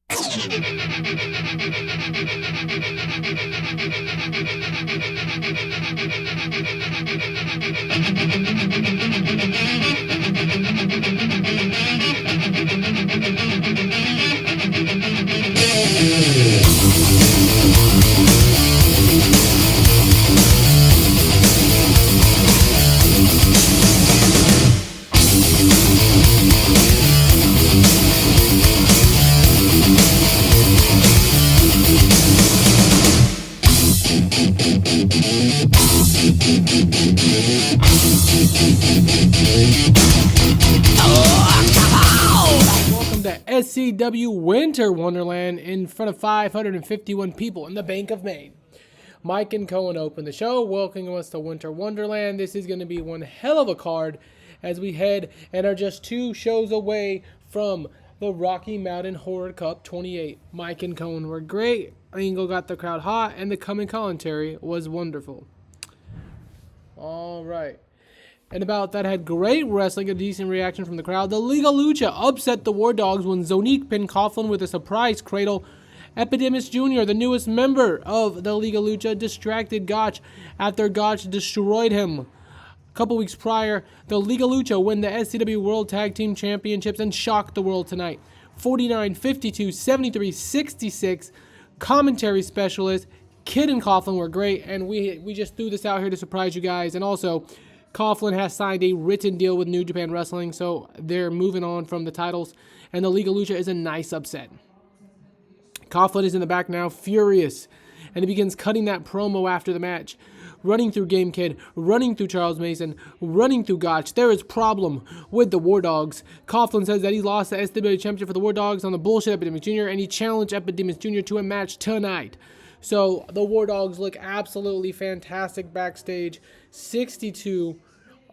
Welcome to SCW Winter Wonderland in front of 551 people in the Bank of Maine. Mike and Cohen open the show, welcoming us to Winter Wonderland. This is going to be one hell of a card as we head and are just 2 shows away from the Rocky Mountain Horror Cup 28. Mike and Cohen were great. Angle got the crowd hot, and the coming commentary was wonderful. All right. And about that had great wrestling, a decent reaction from the crowd. The Liga Lucha upset the War Dogs when Zonique pinned Coughlin with a surprise cradle. Epidemius Jr., the newest member of the Liga Lucha, distracted Gotch after Gotch destroyed him. A couple weeks prior, the Liga Lucha win the SCW World Tag Team Championships and shocked the world tonight. 49, 52, 73, 66. Commentary specialist, Kid and Coughlin were great, and we just threw this out here to surprise you guys. And also, Coughlin has signed a written deal with New Japan Wrestling, so they're moving on from the titles, and the Liga Lucha is a nice upset. Coughlin is in the back now, furious, and he begins cutting that promo after the match. Running through Game Kid, running through Charles Mason, running through Gotch. There is problem with the War Dogs. Coughlin says that he lost the SCW Championship for the War Dogs on the bullshit Epidemic Jr., and he challenged Epidemic Jr. to a match tonight. So the War Dogs look absolutely fantastic backstage. 62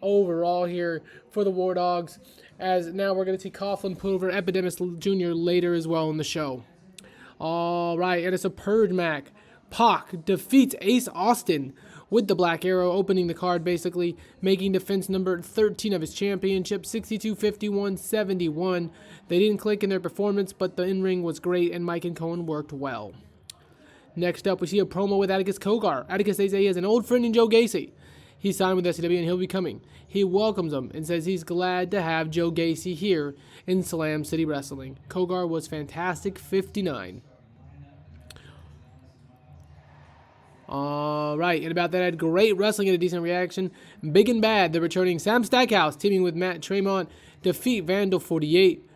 overall here for the War Dogs, as now we're going to see Coughlin put over Epidemic Jr. later as well in the show. All right, and it's a Purge Mac. Pac defeats Ace Austin with the Black Arrow, opening the card basically, making defense number 13 of his championship, 62, 51, 71. They didn't click in their performance, but the in-ring was great, and Mike and Cohen worked well. Next up, we see a promo with Atticus Cogar. Atticus says he has an old friend in Joe Gacy. He signed with SCW and he'll be coming. He welcomes him and says he's glad to have Joe Gacy here in Slam City Wrestling. Cogar was fantastic, 59. Alright, and about that, I had great wrestling and a decent reaction. Big and Bad, the returning Sam Stackhouse, teaming with Matt Tremont, defeat Vandal 48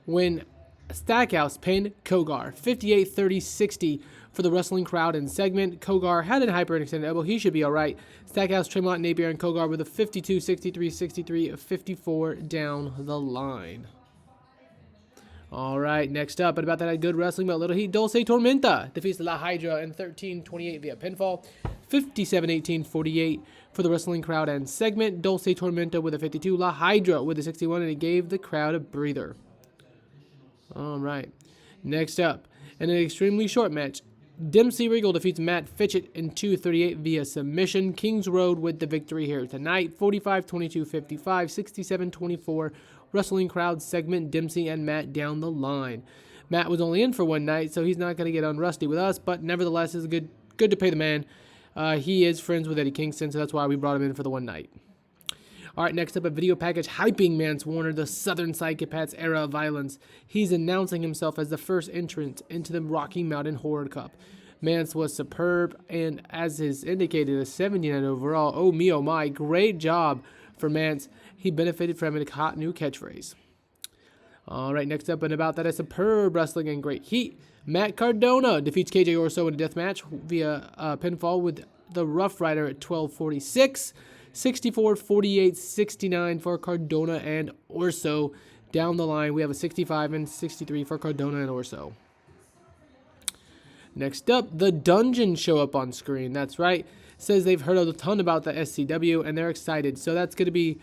when Stackhouse pinned Cogar. 58, 30, 60 for the wrestling crowd and segment. Cogar had a hyper and extended elbow. He should be alright. Stackhouse, Tremont, Napier, and Cogar with a 52, 63, 63, 54 down the line. Alright, next up, and about that, I had good wrestling, but Little Heat Dulce Tormenta defeats La Hydra in 13-28 via pinfall. 57-18, 48 for the wrestling crowd and segment. Dulce Tormenta with a 52, La Hydra with a 61, and it gave the crowd a breather. Alright, next up, in an extremely short match, Dempsey Regal defeats Matt Fitchett in 2:38 via submission. Kings Road with the victory here tonight. 45, 22, 55, 67, 24. Wrestling crowd segment, Dempsey and Matt down the line. Matt was only in for one night, so he's not going to get unrusty with us, but nevertheless, it's good to pay the man. He is friends with Eddie Kingston, so that's why we brought him in for the one night. All right, next up, a video package hyping Mance Warner, the Southern Psychopaths era of violence. He's announcing himself as the first entrant into the Rocky Mountain Horror Cup. Mance was superb, and as is indicated, a 79 overall. Oh me, oh my, great job for Mance. He benefited from a hot new catchphrase. All right, next up, and about that, a superb wrestling and great heat. Matt Cardona defeats KJ Orso in a death match via pinfall with the Rough Rider at 12:46. 64, 48, 69 for Cardona and Orso. Down the line, we have a 65 and 63 for Cardona and Orso. Next up, the Dungeon show up on screen. That's right. Says they've heard a ton about the SCW, and they're excited. So that's going to be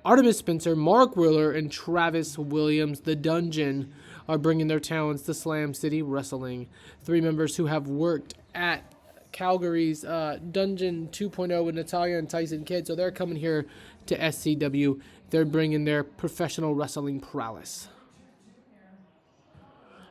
Artemis Spencer, Mark Wheeler, and Travis Williams. The Dungeon are bringing their talents to Slam City Wrestling. 3 members who have worked at Calgary's Dungeon 2.0 with Natalia and Tyson Kidd. So they're coming here to SCW. They're bringing their professional wrestling prowess.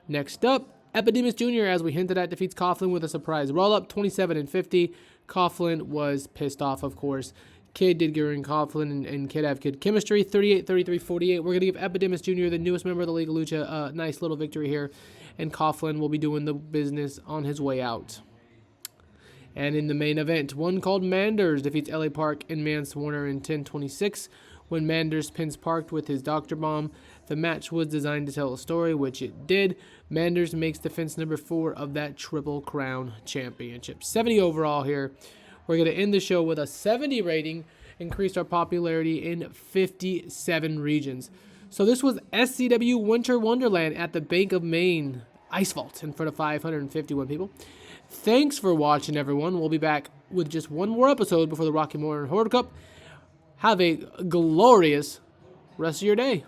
Next up, Epidemius Jr., as we hinted at, defeats Coughlin with a surprise roll-up, 27-50. Coughlin was pissed off, of course. Kid did during Coughlin and Kid have good chemistry, 38-33-48. We're going to give Epidemius Jr., the newest member of the League of Lucha, a nice little victory here. And Coughlin will be doing the business on his way out. And in the main event, one called Manders defeats LA Park and Mance Warner in 10-26. When Manders pins Park with his Dr. Bomb, the match was designed to tell a story, which it did. Manders makes defense number 4 of that Triple Crown Championship. 70 overall here. We're going to end the show with a 70 rating, increased our popularity in 57 regions. So this was SCW Winter Wonderland at the Bank of Maine Ice Vault in front of 551 people. Thanks for watching, everyone. We'll be back with just one more episode before the Rocky Mountain Horde Cup. Have a glorious rest of your day.